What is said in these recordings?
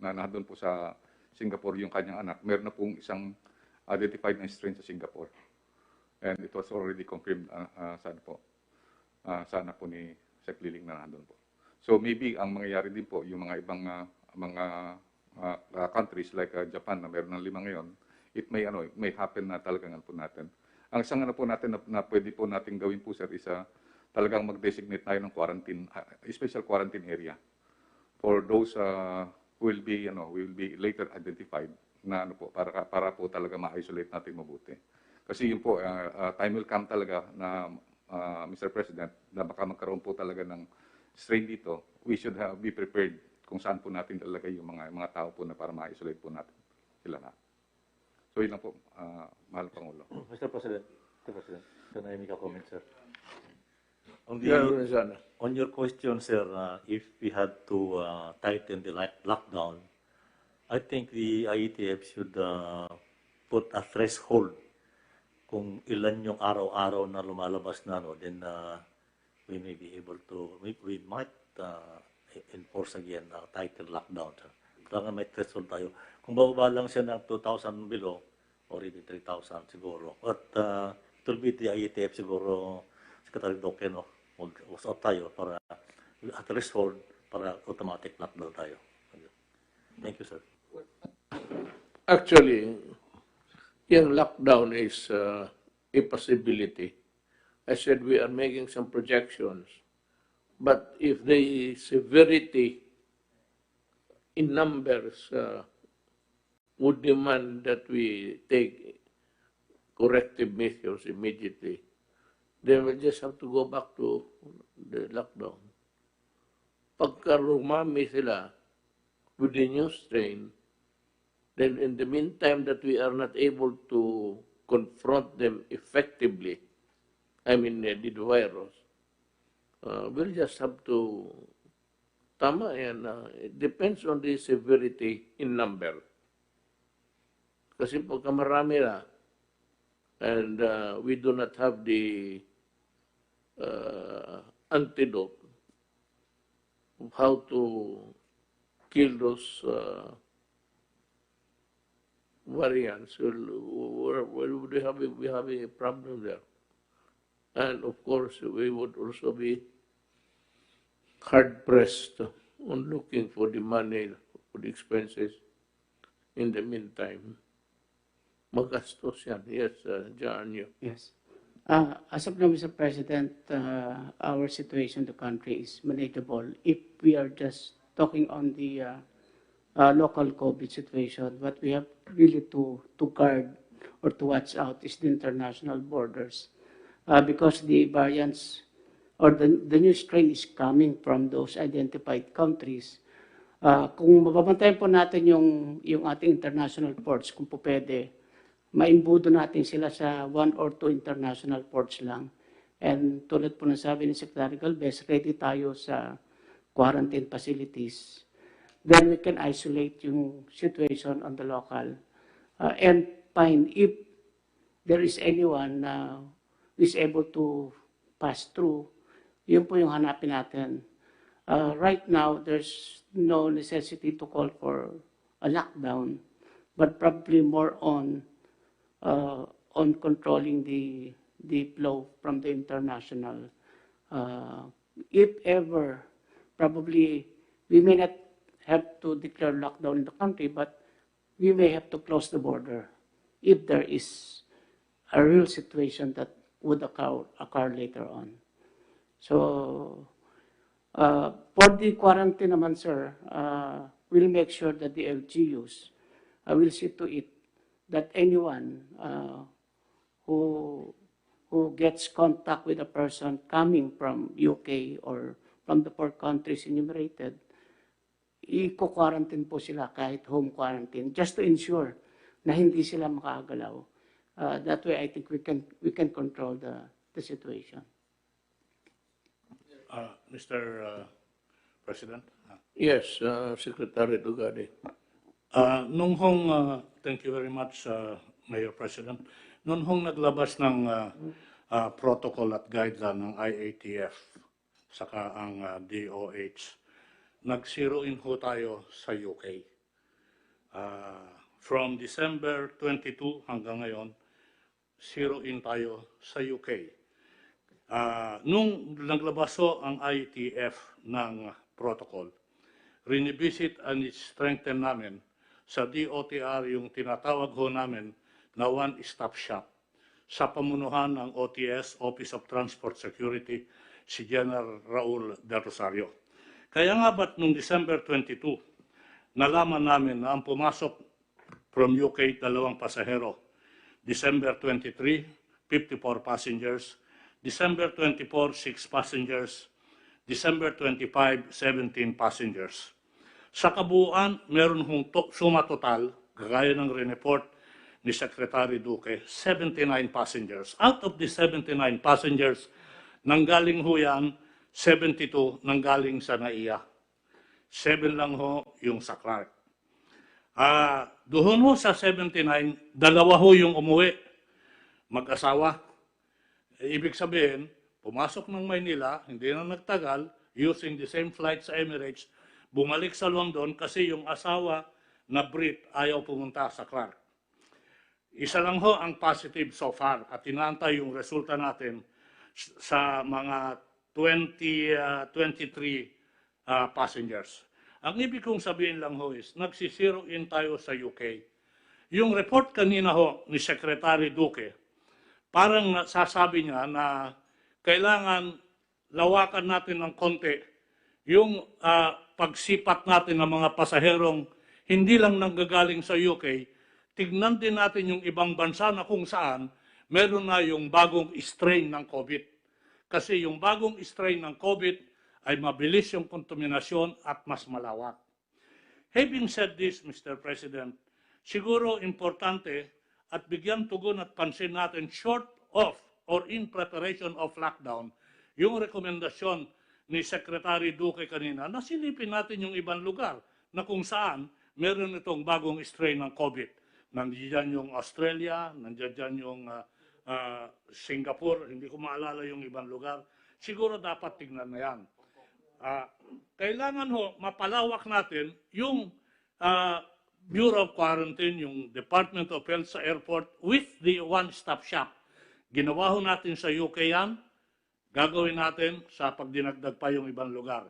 na nandun po sa Singapore yung kanyang anak, meron na pong isang identified na strain sa Singapore. And it was already confirmed sa anak po ni Sec Liling na nandun po. So maybe ang mangyayari din po, yung mga ibang countries like Japan na meron ng 5 ngayon, it may happen na talagang po natin. Ang isang po natin na pwede po natin gawin po, sir, is talagang mag-designate tayo ng quarantine, special quarantine area for those who will be later identified na para po talaga ma-isolate natin mabuti. Kasi yun po, time will come talaga na Mr. President, na baka magkaroon po talaga ng strain dito. We should be prepared kung saan po natin ilalagay yung mga tao po na para ma-isolate po natin sila na. So yun lang po, mahal Pangulo. Mr. President, can I make a comment, sir? On your question, sir, if we had to tighten the lockdown, I think the IETF should put a threshold kung ilan yung araw-araw na lumalabas na, then we may be able to, we might enforce again a tighter lockdown. Kailangan may threshold tayo. Kung bababa lang siya ng 2,000 below, or even 3,000 siguro. But it will be the IETF siguro, Secretary Doken, mag-usap tayo para at threshold para automatic lockdown tayo. Thank you, sir. Actually, yung lockdown is a possibility. I said we are making some projections. But if the severity in numbers would demand that we take corrective measures immediately, then we'll just have to go back to the lockdown. Pagka rumami sila with the new strain, then in the meantime that we are not able to confront them effectively, I mean the virus, we'll just have to, tama yan, it depends on the severity in number. Kasi pagka marami na, and we do not have the antidote of how to kill those variants, we have a problem there. And of course, we would also be hard-pressed on looking for the money, for the expenses in the meantime. Magastos yan. Yes, John. Yes. As of now, Mr. President, our situation in the country is manageable. If we are just talking on the local COVID situation, what we have really to guard or to watch out is the international borders. Because the variants or the new strain is coming from those identified countries. Kung mababantayan po natin yung ating international ports, kung po pwede, maimbudo natin sila sa 1 or 2 international ports lang. And tulad po ng sabi ni Secretary Galvez, ready tayo sa quarantine facilities. Then we can isolate yung situation on the local and find if there is anyone who is able to pass through, yun po yung hanapin natin. Right now, there's no necessity to call for a lockdown, but probably more on controlling the flow from the international. If ever, probably we may not have to declare lockdown in the country, but we may have to close the border if there is a real situation that would occur later on. So, for the quarantine naman, sir, we'll make sure that the LGUs will see to it that anyone who gets contact with a person coming from UK or from the 4 countries enumerated, i-quarantine po sila kahit home quarantine just to ensure na hindi sila makagalaw. That way, I think we can control the situation. Mr. President? Yes, Secretary Dugade. Thank you very much, Mayor President. Noong hong naglabas ng protocol at guideline ng IATF, saka ang DOH, nag-zero in ho tayo sa UK. From December 22 hanggang ngayon, zero in tayo sa UK. Nung naglabas ho ang IETF ng protocol, rinivisit and strengthen namin sa DOTR yung tinatawag ho namin na one-stop shop sa pamunuhan ng OTS, Office of Transport Security, si General Raul de Rosario. Kaya nga ba't nung December 22, nalaman namin na ang pumasok from UK, 2 pasahero. December 23, 54 passengers. December 24, 6 passengers. December 25, 17 passengers. Sa kabuuan, meron hong suma total, gaya ng report ni Secretary Duque, 79 passengers. Out of the 79 passengers, nanggaling ho yan, 72 nanggaling sa NAIA. 7 lang ho yung sa Clark. Doon ho sa 79, 2 ho yung umuwi, mag-asawa. Ibig sabihin, pumasok ng Maynila, hindi na nagtagal, using the same flight sa Emirates, bumalik sa London kasi yung asawa na Brit ayaw pumunta sa Clark. Isa lang ho ang positive so far at inaantay yung resulta natin sa mga 23 passengers. Ang ibig kong sabihin lang ho is, nagsisiro in tayo sa UK. Yung report kanina ho ni Secretary Duque, parang nasasabi niya na kailangan lawakan natin ng konti yung pagsipat natin ng mga pasaherong hindi lang nanggagaling sa UK, tignan din natin yung ibang bansa na kung saan meron na yung bagong strain ng COVID. Kasi yung bagong strain ng COVID ay mabilis yung kontaminasyon at mas malawak. Having said this, Mr. President, siguro importante at bigyan tugon at pansin natin short of or in preparation of lockdown, yung rekomendasyon ni Secretary Duque kanina, nasilipin natin yung ibang lugar na kung saan meron itong bagong strain ng COVID. Nandiyan yung Australia, nandiyan yung Singapore, hindi ko maalala yung ibang lugar. Siguro dapat tignan na yan. Kailangan ho, mapalawak natin yung Bureau of Quarantine, yung Department of Health sa airport with the one-stop shop. Ginawa ho natin sa UK yan, gagawin natin sa pagdinagdag pa yung ibang lugar.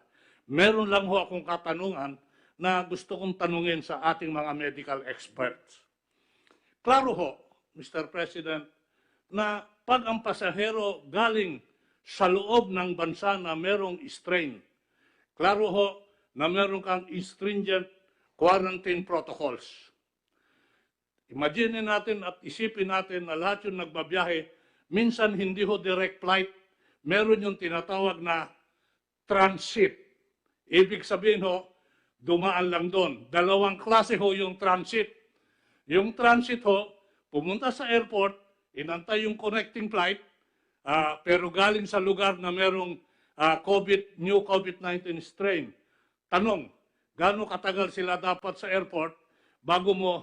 Meron lang ho akong katanungan na gusto kong tanungin sa ating mga medical experts. Klaro ho, Mr. President, na pag ang pasahero galing sa loob ng bansa na merong strain, klaro ho na meron kang stringent quarantine protocols. Imagine natin at isipin natin na lahat yung nagbabiyahe, minsan hindi ho direct flight, meron yung tinatawag na transit. Ibig sabihin ho, dumaan lang doon. 2 klase ho yung transit. Yung transit ho, pumunta sa airport, inantay yung connecting flight, pero galing sa lugar na merong new COVID-19 strain. Tanong, gaano katagal sila dapat sa airport bago mo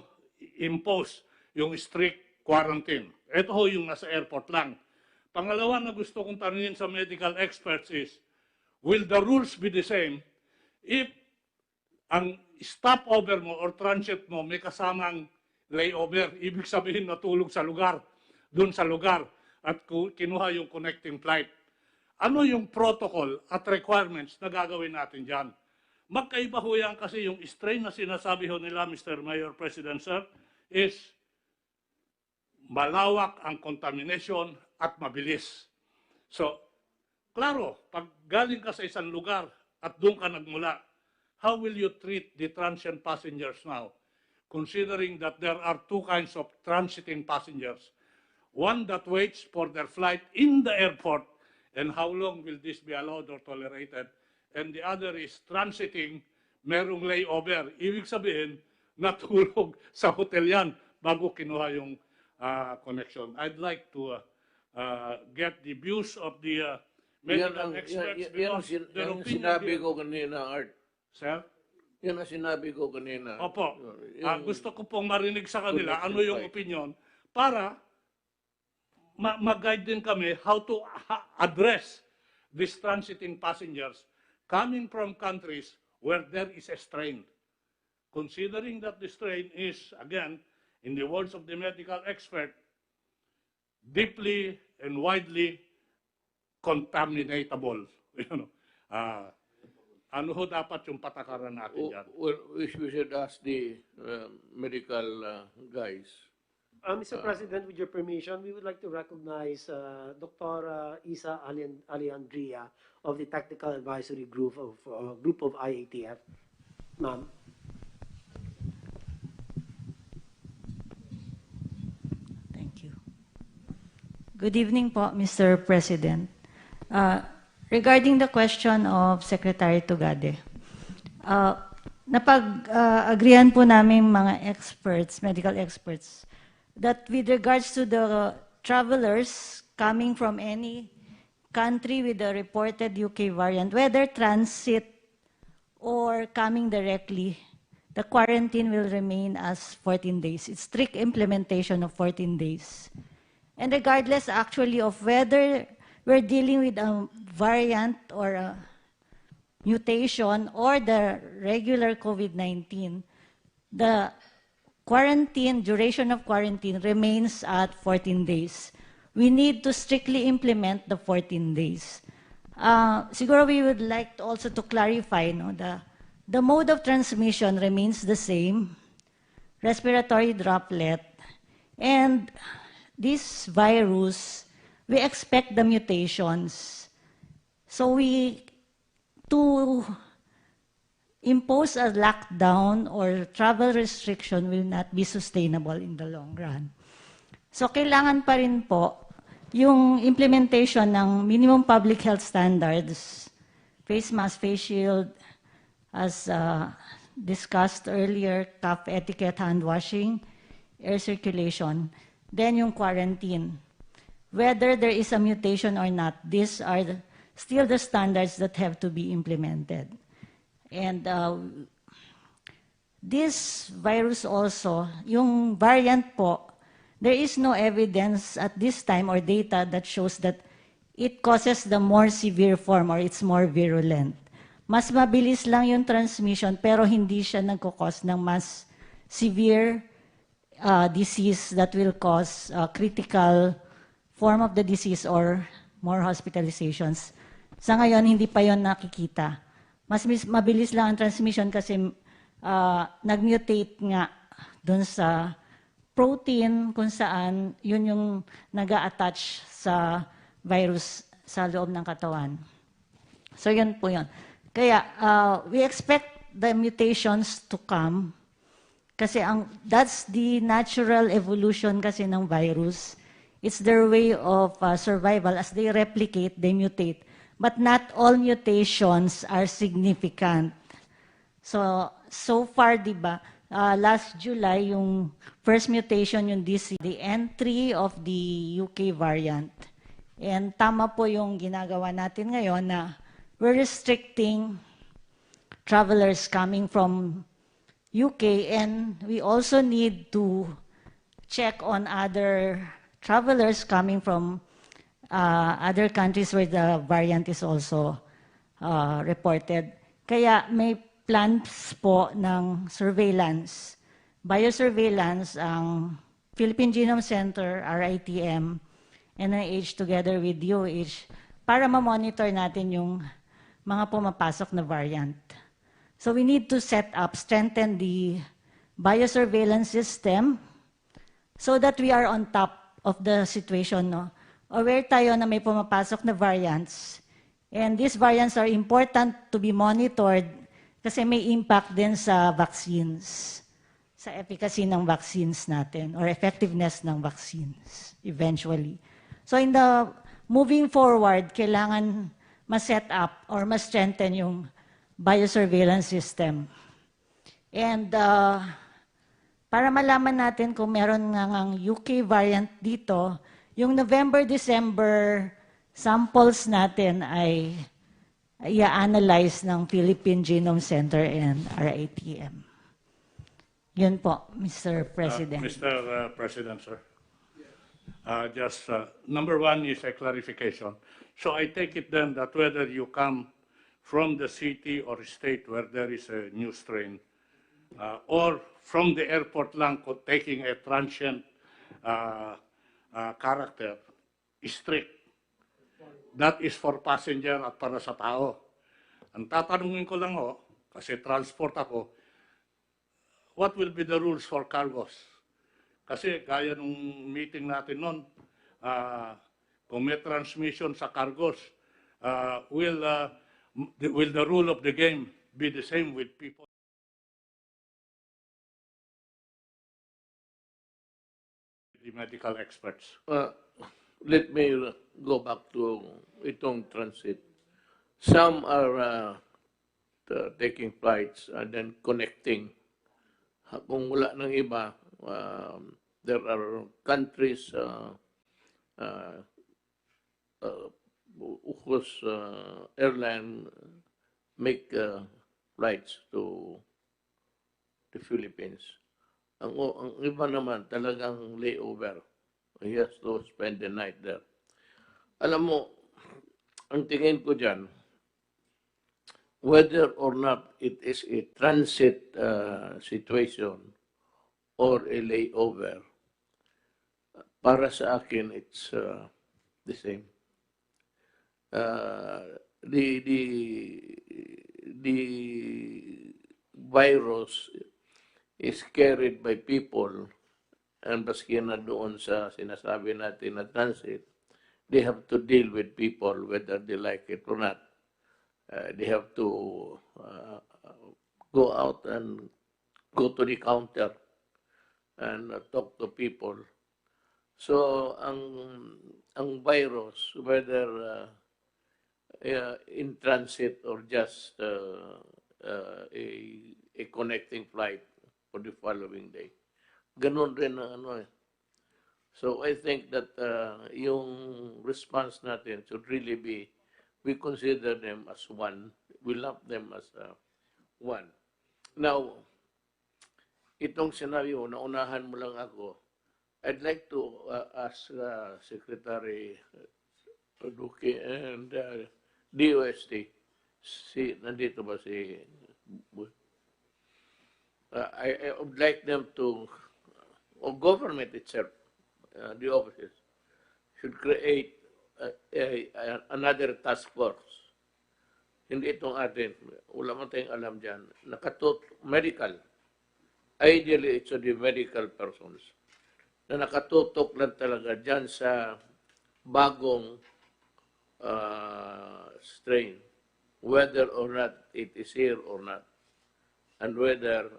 impose yung strict quarantine? Ito ho yung nasa airport lang. Pangalawa na gusto kong tanungin sa medical experts is, will the rules be the same if ang stopover mo or transit mo may kasamang layover? Ibig sabihin natulog sa lugar, dun sa lugar, at kinuha yung connecting flight. Ano yung protocol at requirements na gagawin natin dyan? Magkaiba ho yan kasi yung strain na sinasabi ho nila, Mr. Mayor, President, Sir, is malawak ang contamination at mabilis. So, klaro, pag galing ka sa isang lugar at doon ka nagmula, how will you treat the transient passengers now? Considering that there are 2 kinds of transiting passengers. One that waits for their flight in the airport, and how long will this be allowed or tolerated? And the other is transiting, merong layover. Ibig sabihin, natulog sa hotel yan bago kinuha yung connection. I'd like to get the views of the medical experts because their opinion sinabi ko kanina, Art. Sir? Yan ang sinabi ko kanina. Opo. Gusto ko pong marinig sa kanila ano yung opinion para mag-guide din kami how to address these transiting passengers coming from countries where there is a strain. considering that the strain is, again, in the words of the medical expert, deeply and widely contaminatable. You know, ano ho dapat yung patakaran natin dyan? Well, we should ask the medical guys. Mr. President, with your permission, we would like to recognize Dr. Isa Aliandria of the Technical Advisory Group of IATF. Ma'am. Thank you. Good evening po, Mr. President. Regarding the question of Secretary Tugade, napag-agreean po namin mga experts, medical experts, that with regards to the travelers coming from any country with the reported UK variant, whether transit or coming directly, the quarantine will remain as 14 days. It's strict implementation of 14 days. And regardless actually of whether we're dealing with a variant or a mutation or the regular COVID-19, the quarantine, duration of quarantine remains at 14 days. We need to strictly implement the 14 days. Siguro we would like to also to clarify, no, the mode of transmission remains the same, respiratory droplet, and this virus, we expect the mutations. So to impose a lockdown or travel restriction will not be sustainable in the long run. So kailangan pa rin po yung implementation ng minimum public health standards, face mask, face shield, as discussed earlier, cough etiquette, hand washing, air circulation, then yung quarantine. Whether there is a mutation or not, these are still the standards that have to be implemented. And this virus also, yung variant po, there is no evidence at this time or data that shows that it causes the more severe form or it's more virulent. Mas mabilis lang yung transmission pero hindi siya nagkukos ng mas severe disease that will cause critical form of the disease or more hospitalizations. Sa ngayon, hindi pa yon nakikita. Mas mabilis lang ang transmission kasi nag-mutate nga dun sa protein kung saan yun yung nag-a-attach sa virus sa loob ng katawan. So yun po yun. Kaya we expect the mutations to come kasi that's the natural evolution kasi ng virus. It's their way of survival. As they replicate, they mutate. But not all mutations are significant. So far, di ba, last July, yung first mutation, yung the entry of the UK variant. And tama po yung ginagawa natin ngayon na we're restricting travelers coming from UK, and we also need to check on other travelers coming from other countries where the variant is also reported. Kaya may plans po ng surveillance, biosurveillance, ang Philippine Genome Center, RITM, NIH together with DOH para ma-monitor natin yung mga pumapasok na variant. So we need to strengthen the biosurveillance system so that we are on top of the situation, no? Aware tayo na may pumapasok na variants. And these variants are important to be monitored kasi may impact din sa vaccines, sa efficacy ng vaccines natin or effectiveness ng vaccines eventually. So in the moving forward, kailangan ma-set up or ma-strengthen yung biosurveillance system. And para malaman natin kung meron ng UK variant dito, yung November-December samples natin ay i-analyze ng Philippine Genome Center and RITM. Yun po, Mr. President. Mr. President, sir. Number one is a clarification. So I take it then that whether you come from the city or state where there is a new strain, or from the airport lang taking a transient character, strict. That is for passenger at para sa tao. Ang tatanungin ko lang ho, kasi transport ako, what will be the rules for cargos? Kasi gaya nung meeting natin noon, kung may transmission sa cargos, will the rule of the game be the same with people? The medical experts. Let me go back to itong transit. Some are taking flights and then connecting. Kung wala ng iba, there are countries whose airline make flights to the Philippines. Ang iba naman talagang layover. He has to spend the night there. Alam mo, ang tingin ko dyan, whether or not it is a transit situation or a layover, para sa akin, it's the same. The virus is carried by people, and baski na doon sa sinasabi natin na transit, they have to deal with people whether they like it or not. They have to go out and go to the counter and talk to people. So ang virus, whether in transit or just a connecting flight for the following day, ganun rin ang ano eh. So I think that yung response natin should really be, we consider them as one. We love them as one. Now, itong scenario, naunahan mo lang ako, I'd like to ask Secretary Duque and DOST, nandito ba si... I would like them to, or government itself, the offices, should create another task force. Hindi itong atin, wala man tayong alam dyan, medical, ideally it's the medical persons, na nakatutok lang talaga dyan sa bagong strain, whether or not it is here or not, and whether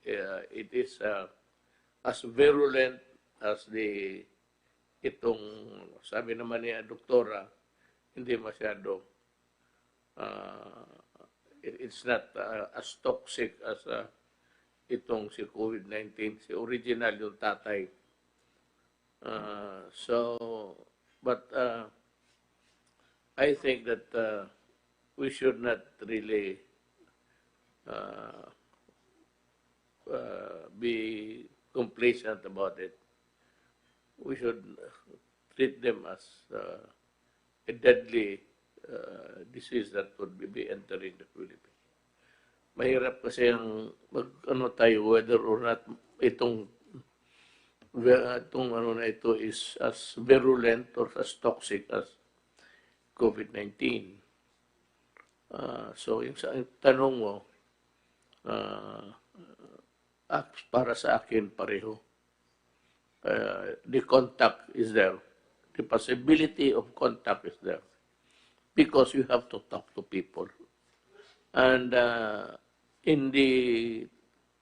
it is as virulent as itong, sabi naman ni doktora, hindi masyado, it's not as toxic as itong si COVID-19, si original yung tatay. But I think that we should not really be complacent about it. We should treat them as a deadly disease that would be entering the Philippines. Mahirap kasi ang tayo, whether or not itong ano na ito is as virulent or as toxic as COVID-19. So yung tanong mo, para sa akin pareho. The contact is there. The possibility of contact is there. Because you have to talk to people. And in the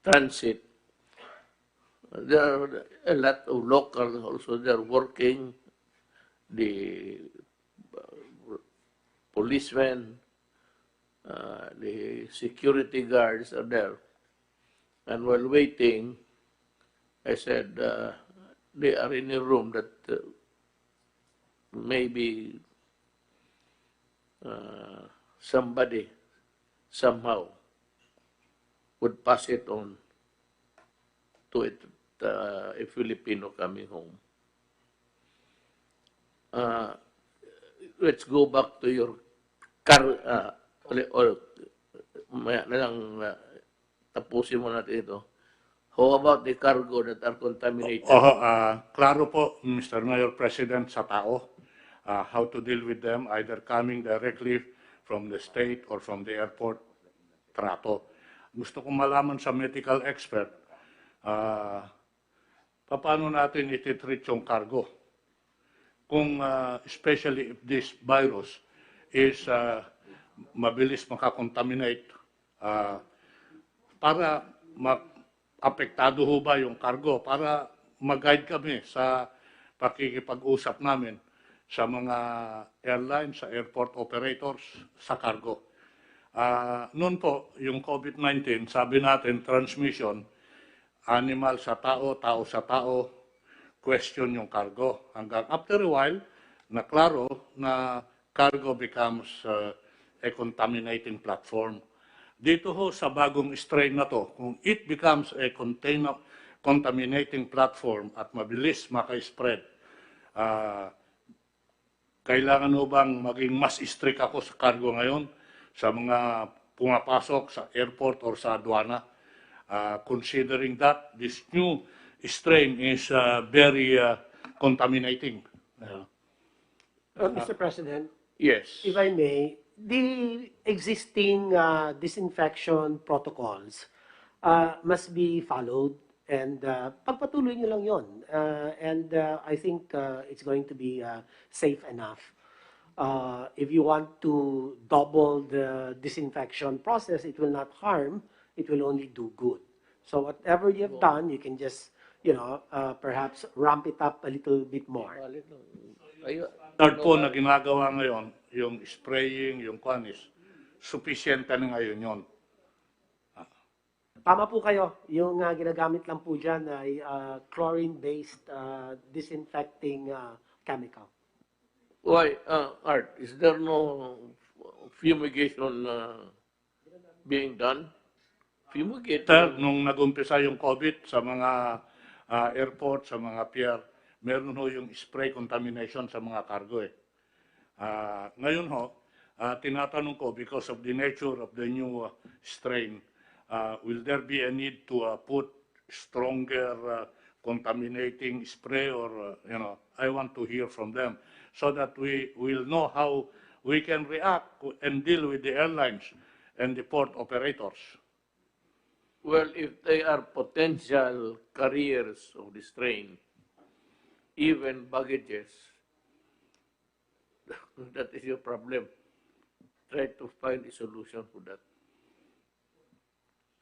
transit, there are a lot of locals also. They're working. The policemen, the security guards are there. And while waiting, I said, they are in a room that maybe somebody somehow would pass it on to a Filipino coming home. Let's go back to your tapusin mo natin ito. How about the cargo that are contaminated? Klaro po, Mr. Mayor President, sa tao, how to deal with them, either coming directly from the state or from the airport, trato. Gusto kong malaman sa medical expert, paano natin ititreat yung cargo? Kung, especially if this virus is mabilis makakontaminate, para apektado ho ba yung cargo, para mag-guide kami sa pakikipag-usap namin sa mga airlines, sa airport operators, sa cargo. Noon po, yung COVID-19, sabi natin, transmission, animal sa tao, tao sa tao, question yung cargo. Hanggang after a while, na klaro na cargo becomes a contaminating platform. Dito ho sa bagong strain na to, kung it becomes a contaminating platform at mabilis maka-spread, kailangan ho bang maging mas strict ako sa cargo ngayon sa mga pumapasok sa airport or sa aduana, considering that this new strain is very contaminating. Mr. President, Yes. if I may, the existing disinfection protocols must be followed, and pagpatuloy nyo lang yon. And I think it's going to be safe enough. If you want to double the disinfection process, it will not harm, it will only do good. So whatever you've done, you can just, perhaps ramp it up a little bit more. Third po na ginagawa ngayon, yung spraying, yung kwanis, sufficient na ngayon yon. Tama po kayo. Yung ginagamit lang po dyan ay chlorine-based disinfecting chemical. Why, Art, is there no fumigation being done? Fumigate. Sir, nung nag-umpisa yung COVID sa mga airport, sa mga pier, meron ho yung spray contamination sa mga cargo eh. Ngayon ho, tinatanong ko, because of the nature of the new strain, will there be a need to put stronger contaminating spray, or, I want to hear from them so that we will know how we can react and deal with the airlines and the port operators. Well, if they are potential carriers of the strain, even baggages, that is your problem. Try to find a solution for that.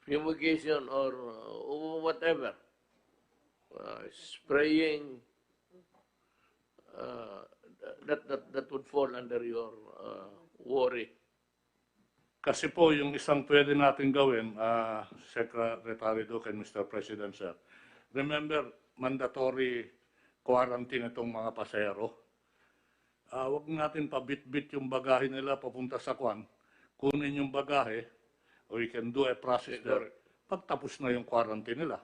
Fumigation or whatever, spraying, that would fall under your worry. Kasi po yung isang pwede natin gawin, Secretary Duque and Mr. President, sir, remember, mandatory quarantine itong mga pasahero. Huwag natin pabit-bit yung bagahe nila papunta sa Kwan. Kunin yung bagahe, we can do a process there. Pagtapos na yung quarantine nila.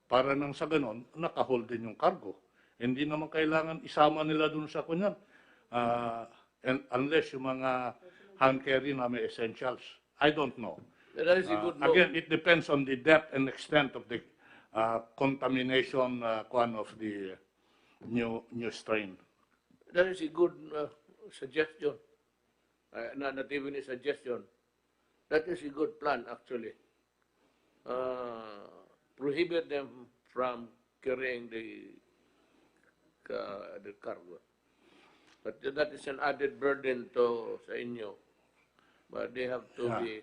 Para nang sa ganon, nakahold din yung cargo. Hindi naman kailangan isama nila dun sa kunyan. Unless yung mga hand carry na may essentials. I don't know. That is a good Again, it depends on the depth and extent of the contamination of the new strain. That is a good suggestion. Not even a suggestion. That is a good plan, actually. Prohibit them from carrying the cargo. But that is an added burden to sa inyo. But they have to be...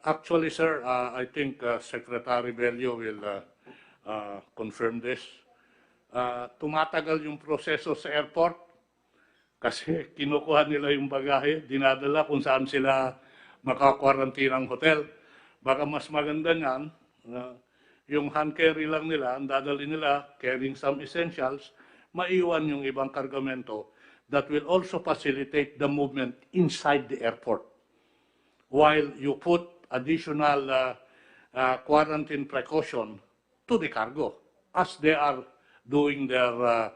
Actually, sir, I think Secretary Bello will confirm this. Tumatagal yung proseso sa airport kasi kinukuha nila yung bagahe, dinadala kung saan sila makakwarantinang hotel. Baka mas maganda niyan, yung hand carry lang nila, ang dadali nila, carrying some essentials, maiwan yung ibang kargamento that will also facilitate the movement inside the airport. While you put additional quarantine precaution to the cargo as they are doing their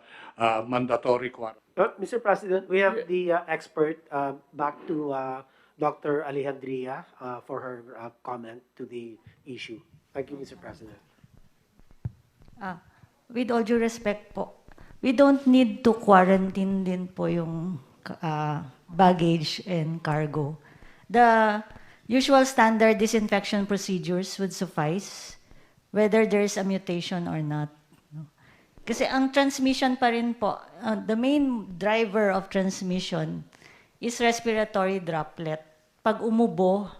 mandatory quarantine. Mr. President, we have the expert back to Dr. Alejandria for her comment to the issue. Thank you, Mr. President. With all due respect po, we don't need to quarantine din po yung baggage and cargo. The usual standard disinfection procedures would suffice, whether there's a mutation or not. No? Kasi ang transmission pa rin po, the main driver of transmission is respiratory droplet. Pag umubo,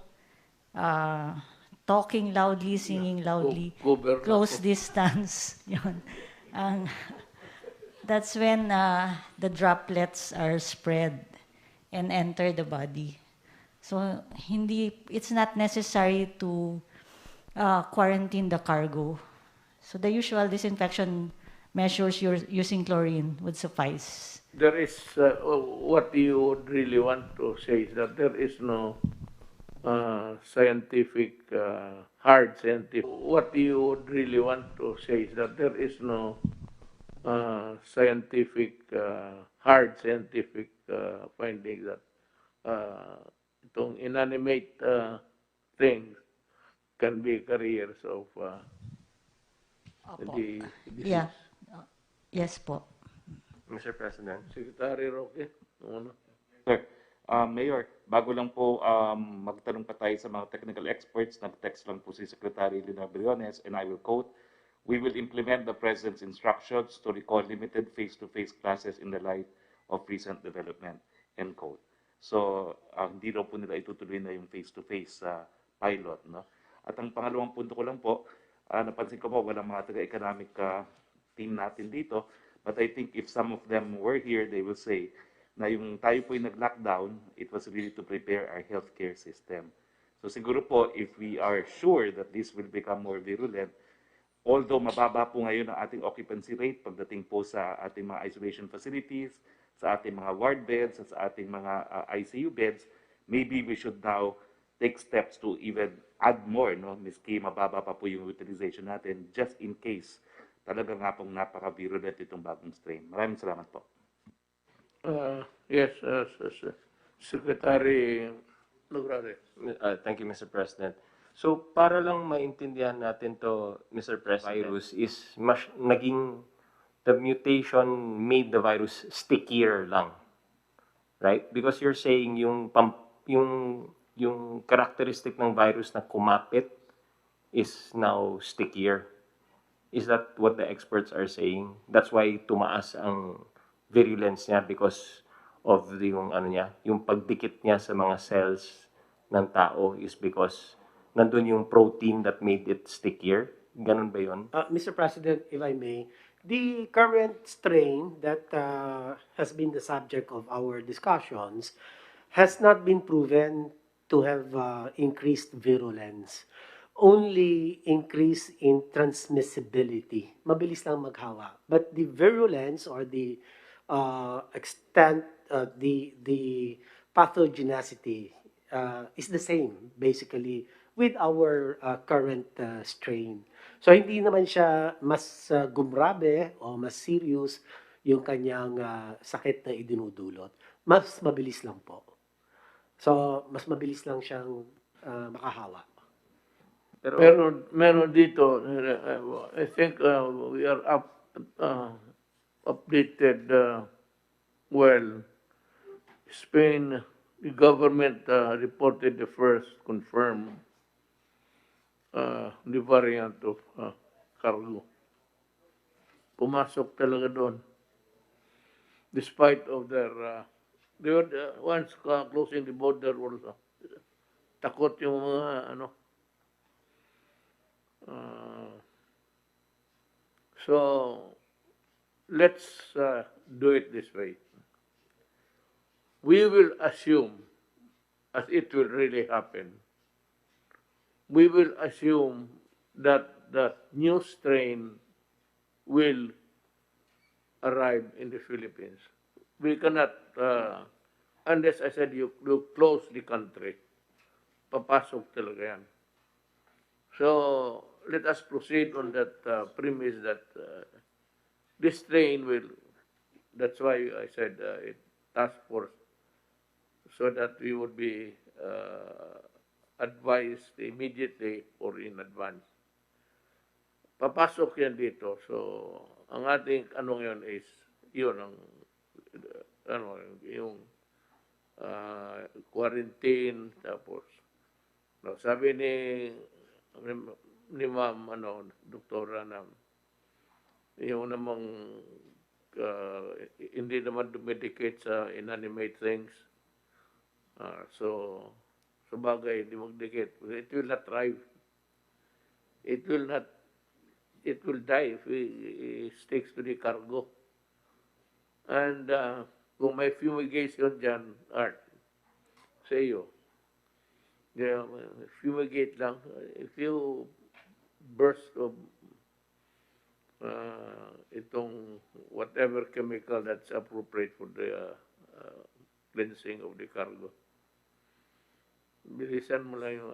talking loudly, singing loudly, close distance. Yun. That's when the droplets are spread and enter the body. So it's not necessary to quarantine the cargo. So the usual disinfection measures using chlorine would suffice. There is, what you would really want to say is that there is no scientific, hard scientific, what you would really want to say is that there is no scientific, hard scientific finding that itong inanimate things can be carriers of the disease. Yeah. Yes po. Mr. President. Secretary Roque, ano? Sir, Mayor, bago lang po magtanong pa tayo sa mga technical experts, nag-text lang po si Secretary Lina Briones, and I will quote, "We will implement the President's instructions to recall limited face-to-face classes in the light of recent development," end quote. So, hindi raw po nila itutuloy na yung face-to-face pilot. No? At ang pangalawang punto ko lang po, napansin ko po, walang mga taga-economic team natin dito, but I think if some of them were here, they will say na yung tayo po yung nag-lockdown, it was really to prepare our healthcare system. So siguro po, if we are sure that this will become more virulent, although mababa po ngayon ang ating occupancy rate pagdating po sa ating mga isolation facilities, sa ating mga ward beds, sa ating mga ICU beds, maybe we should now take steps to even add more, no? Miski mababa pa po yung utilization natin, just in case talaga nga pong napaka-virulent itong bagong strain. Maraming salamat po. Yes, Secretary Lograde. Thank you, Mr. President. So, para lang maintindihan natin to, Mr. President, virus is the mutation made the virus stickier lang. Right? Because you're saying yung characteristic ng virus na kumapit is now stickier. Is that what the experts are saying? That's why tumaas ang virulence niya because of yung pagdikit niya sa mga cells ng tao is because nandun yung protein that made it stickier. Ganun ba yun? Mr. President, if I may, the current strain that has been the subject of our discussions has not been proven to have increased virulence. Only increase in transmissibility. Mabilis lang maghawa. But the virulence or the extent, the pathogenicity is the same, basically, with our current strain. So, hindi naman siya mas gumrabe o mas serious yung kanyang sakit na idinudulot. Mas mabilis lang po. So, mas mabilis lang siyang makahawa. Pero meron dito, I think we are updated well. Spain, the government reported the first confirmed the variant of cargo. Pumasok talaga doon. Despite of their, they were once closing the border also. Takot yung mga so let's do it this way. We will assume, as it will really happen, we will assume that the new strain will arrive in the Philippines. We cannot, unless I said you close the country, papasok talaga yan. So, let us proceed on that premise that this strain will, that's why I said task force, so that we would be advised immediately or in advance. Papasok yan dito. So, ang ating anong yun is, yun ang, yung quarantine, tapos, no, sabi ni ma'am, doktora na, yung namang, hindi naman dumedicate sa inanimate things. So, sa bagay, hindi magdikit. It will not thrive. It will die if it sticks to the cargo. And kung may fumigation dyan, Art, sa iyo, fumigate lang. If you burst of itong whatever chemical that's appropriate for the cleansing of the cargo, bilisan mo lang yung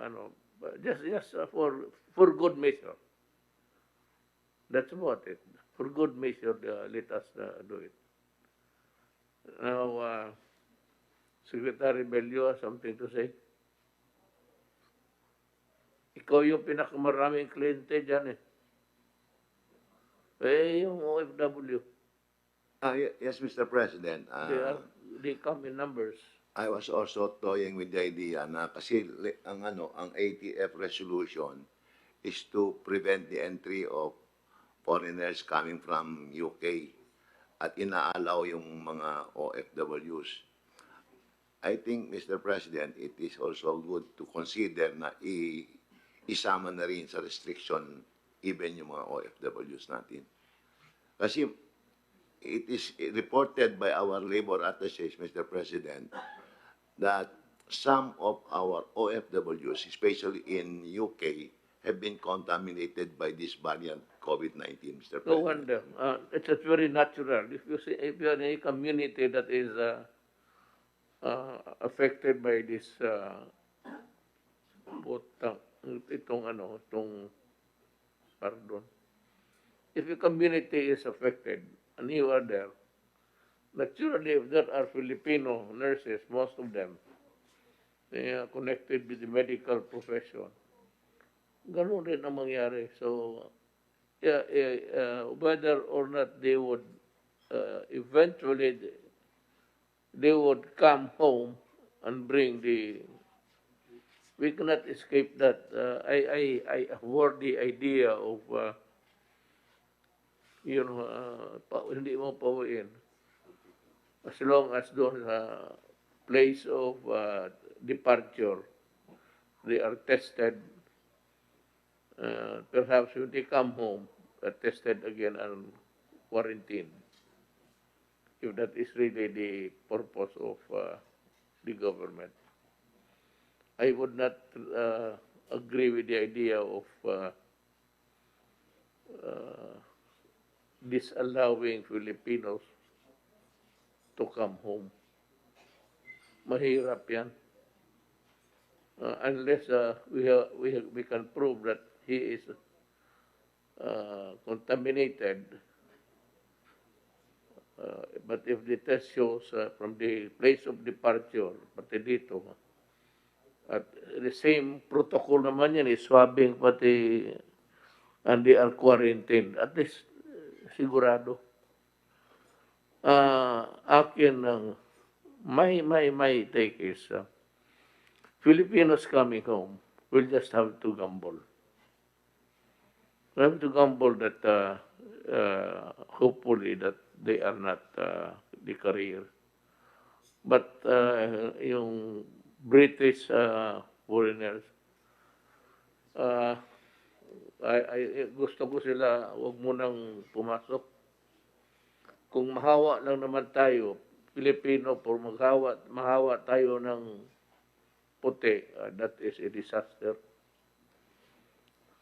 just for good measure. That's about it. For good measure, let us do it. Now, Secretary Bello has something to say. Ikaw yung pinakamaraming kliyente dyan eh. Yung OFW. Yes, Mr. President. They come in numbers. I was also toying with the idea na kasi ang ATF resolution is to prevent the entry of foreigners coming from UK at inaalaw yung mga OFWs. I think, Mr. President, it is also good to consider na isama na rin sa restriction even yung mga OFWs natin. Kasi it is reported by our labor attachés, Mr. President, that some of our OFWs, especially in UK, have been contaminated by this variant COVID-19, Mr. President. No wonder. It's very natural. If you are in a community that is affected by this if your community is affected and you are there, naturally, if there are Filipino nurses, most of them, they are connected with the medical profession. Ganun rin ang mangyari. So, whether or not they would eventually they would come home and bring we cannot escape that. I avoid the idea of hindi mo pauwiin as long as doon sa place of departure they are tested. Perhaps when they come home, tested again and quarantined. If that is really the purpose of the government. I would not agree with the idea of disallowing Filipinos to come home. Mahirap yan. Unless we can prove that he is contaminated. But if the test shows from the place of departure, pati dito, at the same protocol naman yan, is swabbing pati, and they are quarantined. At least, sigurado. Akin ang my take is, Filipinos coming home will just have to gamble. We have to gamble that hopefully that they are not the carrier. But yung British foreigners, gusto ko sila, huwag mo nang pumasok. Kung mahawa lang naman tayo, Pilipino, por mahawa tayo ng puti, that is a disaster.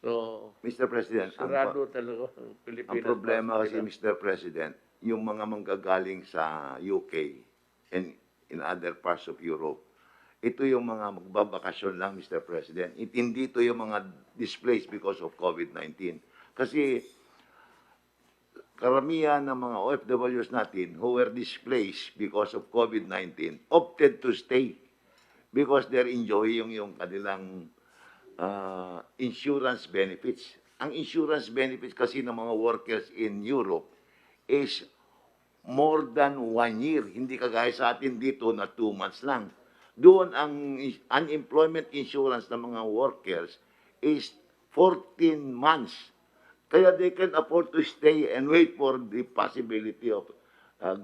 So, Mr. President, sarado talaga ang Pilipinas. ang problema kasi, Mr. President, yung mga manggagaling sa UK and in other parts of Europe, ito yung mga magbabakasyon lang, Mr. President. Hindi ito yung mga displaced because of COVID-19. Kasi karamihan ng mga OFWs natin who were displaced because of COVID-19 opted to stay because they're enjoying yung kanilang insurance benefits. Ang insurance benefits kasi ng mga workers in Europe is more than 1 year. Hindi kagaya sa atin dito na 2 months lang. Doon ang unemployment insurance ng mga workers is 14 months. Kaya they can afford to stay and wait for the possibility of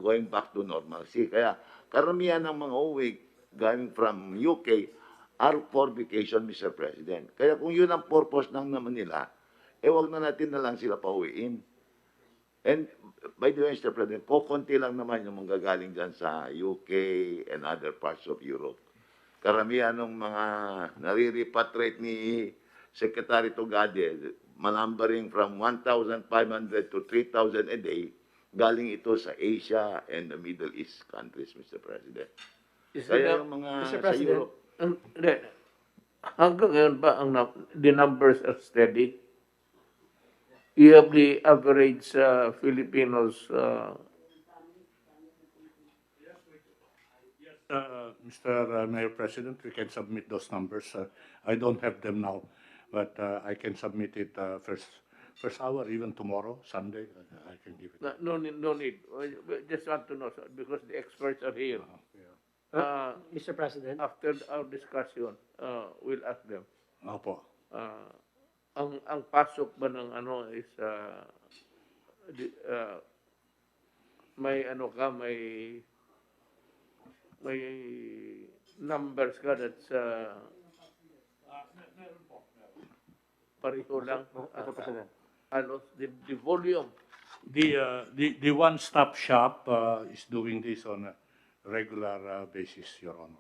going back to normalcy. Kaya karamihan ng mga uwi going from UK are for vacation, Mr. President. Kaya kung yun ang purpose lang naman nila, wag na natin na lang sila pauwiin. And by the way, Mr. President, konti lang naman yung manggagaling dyan sa UK and other parts of Europe. Karamihan ng mga nare-repatriate ni Secretary Tugade, manumbering from 1,500 to 3,000 a day, galing ito sa Asia and the Middle East countries, Mr. President. Kaya yung mga Mr. sa President. Europe, Hanggang ngayon ba the numbers are steady? You have the average Filipinos. Mr. Mayor President, we can submit those numbers. I don't have them now, but I can submit it first hour, even tomorrow, Sunday. I can give it. No need. We just want to know because the experts are here. Mr. President. After our discussion, we'll ask them. Opo. Ang pasok ba ng is may may numbers ka that's pareho lang. The volume. The one-stop shop is doing this on a regular basis, Your Honor.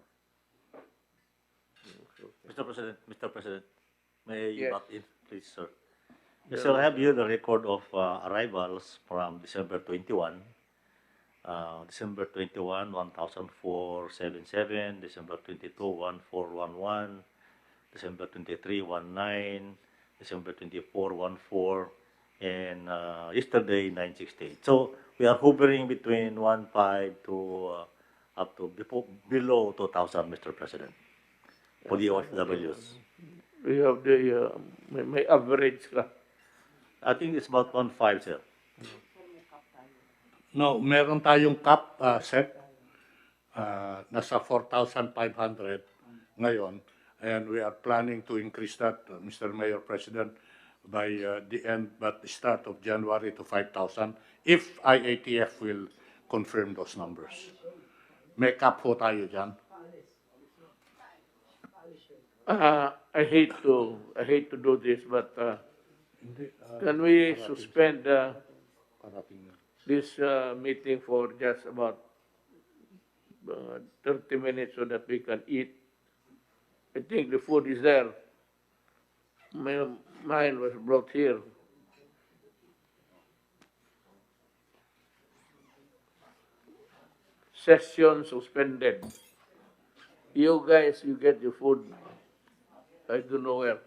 Mr. President, may you Yes. back in, please, sir? Yes, sir, I have here the record of arrivals from December 21. December 21, 1,477. December 22, 1,411. December 23, 19. December 24, 14. And yesterday, 968. So we are hovering between 1,500 to up to below 2,000, Mr. President, for the OFWs. We have the may average ka. I think it's about 1,500, sir. No, meron tayong cap set. Nasa 4,500 ngayon. And we are planning to increase that, Mr. Mayor President, by the end, but the start of January to 5,000, if IATF will confirm those numbers. May cap ho tayo dyan. I hate to do this, but can we suspend this meeting for just about 30 minutes so that we can eat? I think the food is there. Mine was brought here. Session suspended. You guys, you get your food. I don't know where.